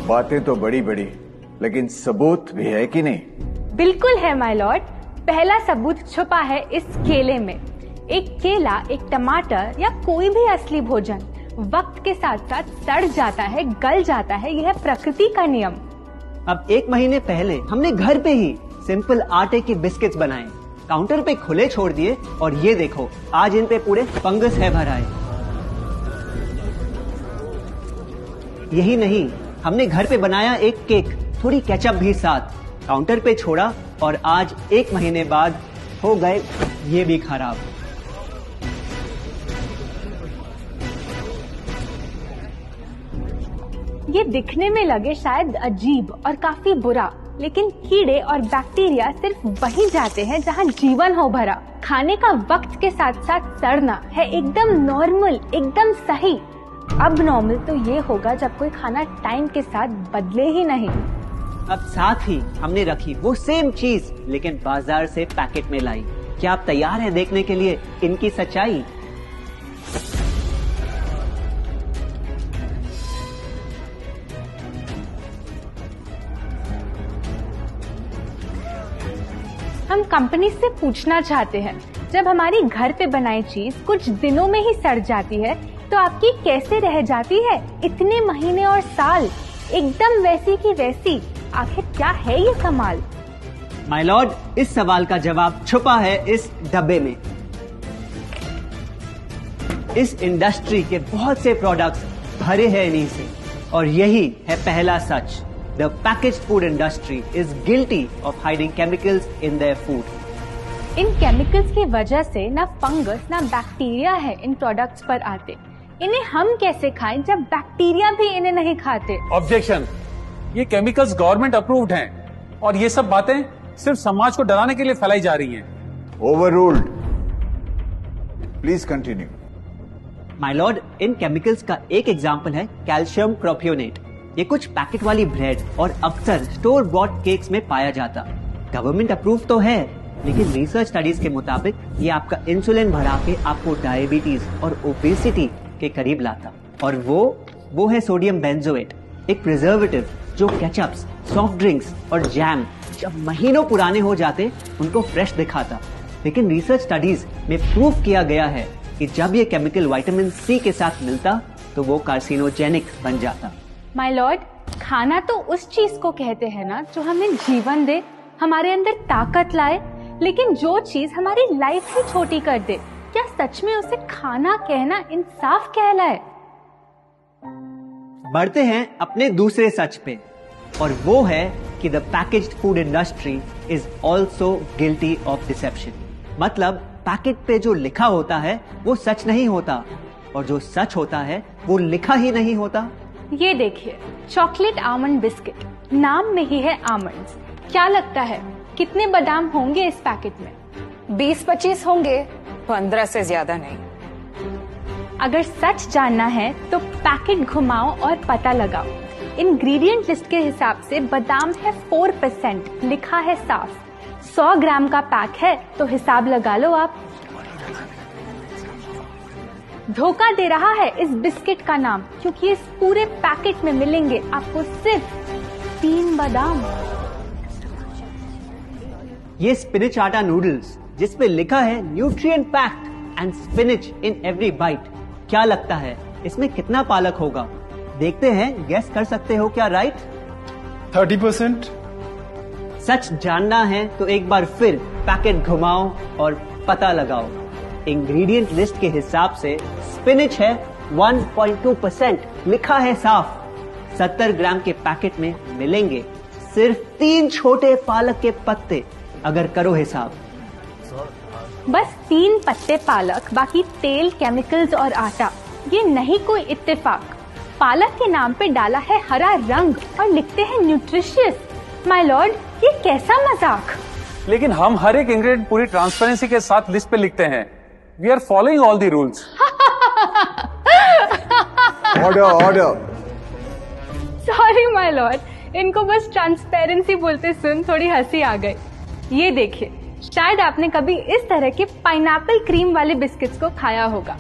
बातें तो बड़ी बड़ी, लेकिन सबूत भी है कि नहीं? बिल्कुल है माय लॉर्ड। पहला सबूत छुपा है इस केले में। एक केला, एक टमाटर या कोई भी असली भोजन वक्त के साथ साथ सड़ जाता है, गल जाता है। यह प्रकृति का नियम। अब 1 महीने पहले हमने घर पे ही सिंपल आटे की बिस्किट्स बनाए, काउंटर पे खुले छोड़ दिए और ये देखो आज इन पे पूरे फंगस है भर आए। यही नहीं, हमने घर पे बनाया एक केक, थोड़ी केचप भी साथ, काउंटर पे छोड़ा और आज 1 महीने बाद हो गए ये भी खराब। ये दिखने में लगे शायद अजीब और काफी बुरा, लेकिन कीड़े और बैक्टीरिया सिर्फ वहीं जाते हैं जहां जीवन हो भरा। खाने का वक्त के साथ साथ सड़ना है एकदम नॉर्मल, एकदम सही। अब नॉर्मल तो ये होगा जब कोई खाना टाइम के साथ बदले ही नहीं। अब साथ ही हमने रखी वो सेम चीज, लेकिन बाजार से पैकेट में लाई। क्या आप तैयार हैं देखने के लिए इनकी सच्चाई? हम कंपनी से पूछना चाहते हैं, जब हमारी घर पे बनाई चीज कुछ दिनों में ही सड़ जाती है तो आपकी कैसे रह जाती है इतने महीने और साल, एकदम वैसी की वैसी? आखिर क्या है ये कमाल? माय लॉर्ड, इस सवाल का जवाब छुपा है इस डब्बे में। इस इंडस्ट्री के बहुत से प्रोडक्ट्स भरे हैं इन्हीं से, और यही है पहला सच। The packaged food industry is guilty of hiding chemicals in their food. In chemicals की वजह से ना फंगस ना बैक्टीरिया है इन प्रोडक्ट्स पर आते। इन्हें हम कैसे खाएं जब बैक्टीरिया भी इन्हें नहीं खाते? ऑब्जेक्शन। ये केमिकल्स गवर्नमेंट अप्रूव्ड हैं और ये सब बातें सिर्फ समाज को डराने के लिए फैलाई जा रही हैं। Overruled. Please continue. My Lord, in chemicals का एक एग्जांपल है कैल्शियम प्रोपियोनेट। ये कुछ पैकेट वाली ब्रेड और अक्सर स्टोर बॉट केक्स में पाया जाता। गवर्नमेंट अप्रूव तो है, लेकिन रिसर्च स्टडीज के मुताबिक ये आपका इंसुलिन बढ़ा के आपको डायबिटीज और ओबेसिटी के करीब लाता। और वो है सोडियम बेंजोएट, एक प्रिजर्वेटिव जो केचप्स, सॉफ्ट ड्रिंक्स और जैम जब महीनों पुराने हो जाते उनको फ्रेश दिखाता। लेकिन रिसर्च स्टडीज में प्रूव किया गया है कि जब ये केमिकल विटामिन सी के साथ मिलता तो वो कार्सिनोजेनिक बन जाता। माय लॉर्ड, खाना तो उस चीज को कहते हैं ना जो हमें जीवन दे, हमारे अंदर ताकत लाए। लेकिन जो चीज हमारी लाइफ ही छोटी कर दे, क्या सच में उसे खाना कहना इंसाफ कहलाए? बढ़ते हैं अपने दूसरे सच पे, और वो है कि the packaged food industry is also guilty of deception. मतलब पैकेट पे जो लिखा होता है वो सच नहीं होता, और जो सच होता है वो लिखा ही नहीं होता। ये देखिए, चॉकलेट आमंड बिस्किट, नाम में ही है आमंड्स। क्या लगता है कितने बादाम होंगे इस पैकेट में? 20-25 होंगे, 15 से ज्यादा नहीं। अगर सच जानना है तो पैकेट घुमाओ और पता लगाओ। इंग्रेडिएंट लिस्ट के हिसाब से बादाम है 4%, लिखा है साफ। 100 ग्राम का पैक है तो हिसाब लगा लो आप। धोखा दे रहा है इस बिस्किट का नाम, क्योंकि इस पूरे पैकेट में मिलेंगे आपको सिर्फ 3 बादाम। ये स्पिनच आटा नूडल्स जिसपे लिखा है nutrient packed and spinach in every bite. क्या लगता है इसमें कितना पालक होगा? देखते हैं, गेस कर सकते हो क्या राइट? 30%। सच जानना है तो एक बार फिर पैकेट घुमाओ और पता लगाओ। इंग्रेडिएंट लिस्ट के हिसाब से स्पिनच है 1.2%, लिखा है साफ। 70 ग्राम के पैकेट में मिलेंगे सिर्फ 3 छोटे पालक के पत्ते, अगर करो हिसाब। बस 3 पत्ते पालक, बाकी तेल, केमिकल्स और आटा। ये नहीं कोई इत्तेफाक। पालक के नाम पे डाला है हरा रंग और लिखते हैं न्यूट्रिशियस। माय लॉर्ड, ये कैसा मजाक? लेकिन हम हर एक इंग्रेडिएंट पूरी ट्रांसपेरेंसी के साथ लिस्ट पे लिखते हैं। We are following all the rules. Order. Sorry my lord, इनको बस ट्रांसपेरेंसी बोलते सुन थोड़ी हंसी आ गई। ये देखिए, शायद आपने कभी इस तरह के पाइनएप्पल क्रीम वाले बिस्किट्स को खाया होगा।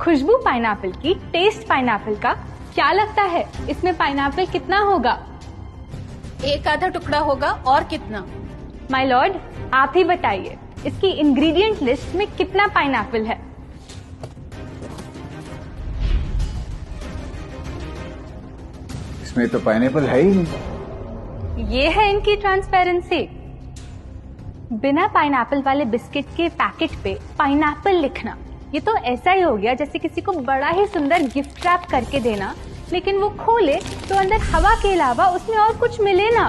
खुशबू पाइनएप्पल की, टेस्ट पाइनएप्पल का, क्या लगता है इसमें पाइनएप्पल कितना होगा? एक आधा टुकड़ा होगा, और कितना? माय लॉर्ड, आप ही बताइए, इसकी इंग्रेडिएंट लिस्ट में कितना पाइनएप्पल है? इसमें तो पाइनएप्पल है ही नहीं। ये है इनकी ट्रांसपेरेंसी। बिना पाइनएप्पल वाले बिस्किट के पैकेट पे पाइनएप्पल लिखना, ये तो ऐसा ही हो गया जैसे किसी को बड़ा ही सुंदर गिफ्ट रैप करके देना, लेकिन वो खोले तो अंदर हवा के अलावा उसमें और कुछ मिले ना।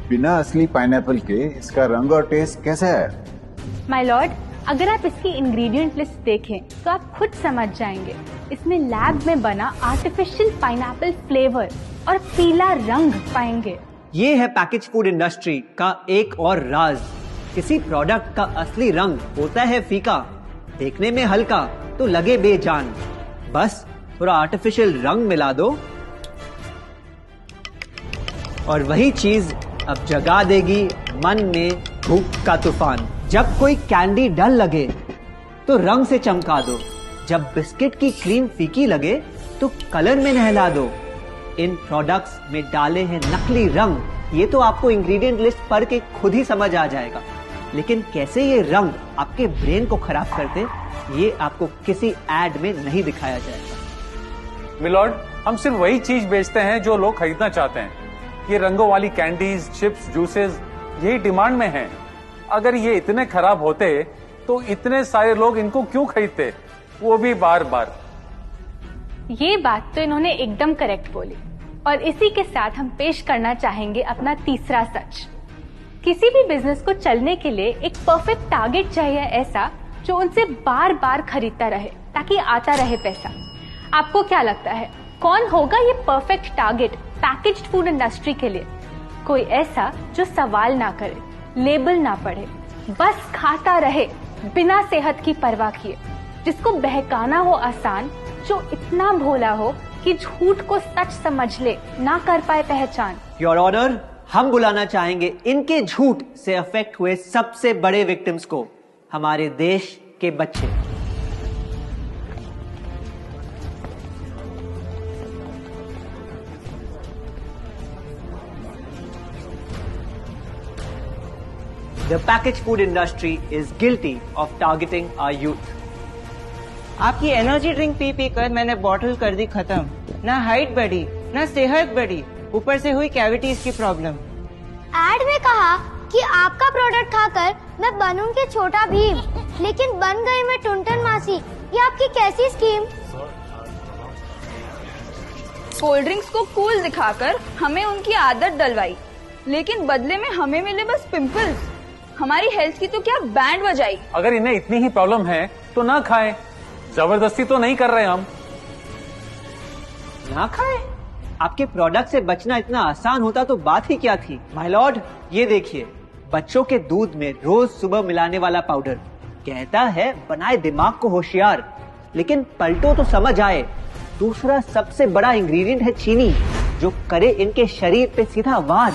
बिना असली पाइनएप्पल के इसका रंग और टेस्ट कैसा है? माय लॉर्ड, अगर आप इसकी इंग्रेडिएंट लिस्ट देखें तो आप खुद समझ जाएंगे। इसमें लैब में बना आर्टिफिशियल पाइनएप्पल फ्लेवर और पीला रंग पाएंगे। ये है पैकेज फूड इंडस्ट्री का एक और राज। किसी प्रोडक्ट का असली रंग होता है फीका, देखने में हल्का तो लगे बेजान। बस थोड़ा आर्टिफिशियल रंग मिला दो और वही चीज अब जगा देगी मन में भूख का तूफान। जब कोई कैंडी डल लगे तो रंग से चमका दो, जब बिस्किट की क्रीम फीकी लगे तो कलर में नहला दो। इन प्रोडक्ट्स में डाले हैं नकली रंग, ये तो आपको इंग्रेडिएंट लिस्ट पढ़ के खुद ही समझ आ जाएगा। लेकिन कैसे ये रंग आपके ब्रेन को खराब करते, ये आपको किसी एड में नहीं दिखाया जाएगा। मिलॉर्ड, हम सिर्फ वही चीज बेचते हैं जो लोग खरीदना चाहते हैं। ये रंगों वाली कैंडीज, चिप्स, जूसेस यही डिमांड में हैं। अगर ये इतने खराब होते तो इतने सारे लोग इनको क्यों खरीदते, वो भी बार बार। ये बात तो इन्होंने एकदम करेक्ट बोली, और इसी के साथ हम पेश करना चाहेंगे अपना तीसरा सच। किसी भी बिजनेस को चलने के लिए एक परफेक्ट टारगेट चाहिए, ऐसा जो उनसे बार बार खरीदता रहे ताकि आता रहे पैसा। आपको क्या लगता है कौन होगा ये perfect target packaged food industry के लिए? कोई ऐसा जो सवाल ना करे, लेबल ना पढ़े, बस खाता रहे बिना सेहत की परवाह किए, जिसको बहकाना हो आसान, जो इतना भोला हो कि झूठ को सच समझ ले, ना कर पाए पहचान। योर ऑनर, हम बुलाना चाहेंगे इनके झूठ से अफेक्ट हुए सबसे बड़े विक्टिम्स को, हमारे देश के बच्चे। The packaged food industry is guilty of targeting our youth. आपकी एनर्जी ड्रिंक पी पी कर मैंने बॉटल कर दी खत्म। ना हाइट बढ़ी, ना सेहत बढ़ी, ऊपर से हुई कैविटीज की प्रॉब्लम। एड में कहा कि आपका प्रोडक्ट खाकर मैं बनूंगी छोटा भीम, लेकिन बन गई मैं टुनटन मासी। ये आपकी कैसी स्कीम? कोल्ड ड्रिंक्स को कूल दिखाकर हमें उनकी आदत डलवाई, लेकिन बदले में हमें मिले बस पिंपल्स। हमारी हेल्थ की तो क्या बैंड बजाई। अगर इन्हें इतनी ही प्रॉब्लम है तो ना खाएं, जबरदस्ती तो नहीं कर रहे हम। ना खाएं? आपके प्रोडक्ट से बचना इतना आसान होता तो बात ही क्या थी। माय लॉर्ड, ये देखिए, बच्चों के दूध में रोज सुबह मिलाने वाला पाउडर कहता है बनाए दिमाग को होशियार, लेकिन पलटो तो समझ आए। दूसरा सबसे बड़ा इंग्रेडिएंट है चीनी, जो करे इनके शरीर पे सीधा वार।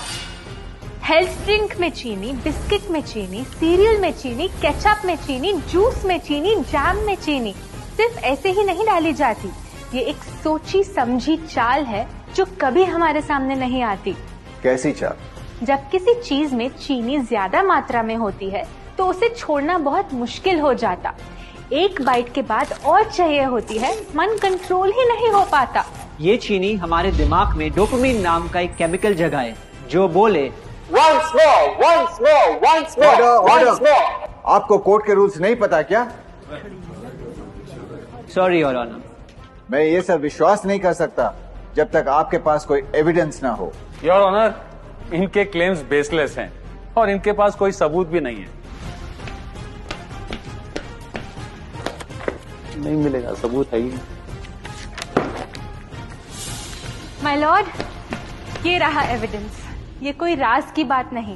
हेल्थ ड्रिंक में चीनी, बिस्किट में चीनी, सीरियल में चीनी, केचप में चीनी, जूस में चीनी, जैम में चीनी सिर्फ ऐसे ही नहीं डाली जाती। ये एक सोची समझी चाल है जो कभी हमारे सामने नहीं आती। कैसी चाल? जब किसी चीज में चीनी ज्यादा मात्रा में होती है तो उसे छोड़ना बहुत मुश्किल हो जाता। एक बाइट के बाद और चाहिए होती है, मन कंट्रोल ही नहीं हो पाता। ये चीनी हमारे दिमाग में डोपामिन नाम का एक केमिकल जगाए, जो बोले Once more, once more, once more, once more. आपको कोर्ट के रूल्स नहीं पता क्या? Sorry your honour. मैं ये सब विश्वास नहीं कर सकता जब तक आपके पास कोई एविडेंस ना हो। योर ऑनर, इनके क्लेम्स बेसलेस हैं और इनके पास कोई सबूत भी नहीं है। नहीं मिलेगा, सबूत है ही। माय लॉर्ड, ये रहा एविडेंस। ये कोई राज की बात नहीं।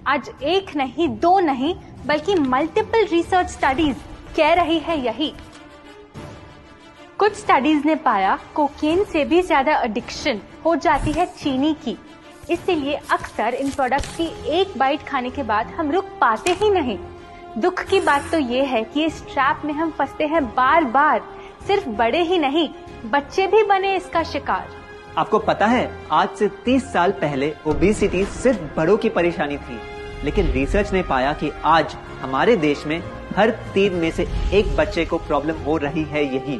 आज एक नहीं, दो नहीं, बल्कि मल्टीपल रिसर्च स्टडीज कह रही है यही। कुछ स्टडीज ने पाया कोकेन से भी ज्यादा एडिक्शन हो जाती है चीनी की। इसीलिए अक्सर इन प्रोडक्ट्स की एक बाइट खाने के बाद हम रुक पाते ही नहीं। दुख की बात तो ये है कि इस ट्रैप में हम फंसते हैं बार बार। सिर्फ बड़े ही नहीं, बच्चे भी बने इसका शिकार। आपको पता है आज से 30 साल पहले ओबेसिटी सिर्फ बड़ों की परेशानी थी, लेकिन रिसर्च ने पाया कि आज हमारे देश में हर 3 में से 1 बच्चे को प्रॉब्लम हो रही है यही।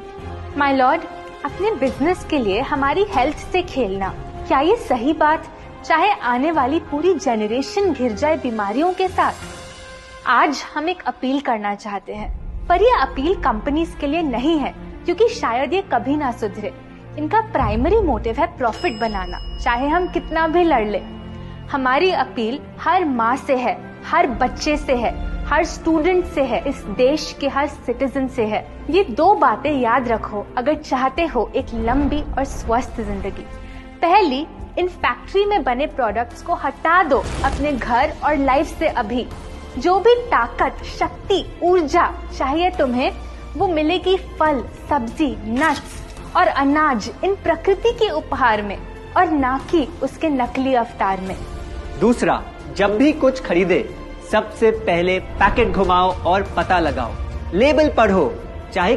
माय लॉर्ड, अपने बिजनेस के लिए हमारी हेल्थ से खेलना, क्या ये सही बात, चाहे आने वाली पूरी जनरेशन घिर जाए बीमारियों के साथ। आज हम एक अपील करना चाहते हैं, पर ये अपील कंपनीज के लिए नहीं है, क्योंकि शायद ये कभी ना सुधरे। इनका प्राइमरी मोटिव है प्रॉफिट बनाना, चाहे हम कितना भी लड़ ले। हमारी अपील हर माँ से है, हर बच्चे से है, हर स्टूडेंट से है, इस देश के हर सिटीजन से है। ये 2 बातें याद रखो अगर चाहते हो एक लंबी और स्वस्थ जिंदगी। पहली, इन फैक्ट्री में बने प्रोडक्ट्स को हटा दो अपने घर और लाइफ से अभी। जो भी ताकत, शक्ति, ऊर्जा चाहिए तुम्हें, वो मिलेगी फल, सब्जी, नट्स और अनाज इन प्रकृति के उपहार में, और ना कि उसके नकली अवतार में। दूसरा, जब भी कुछ खरीदे सबसे पहले पैकेट घुमाओ और पता लगाओ, लेबल पढ़ो, चाहे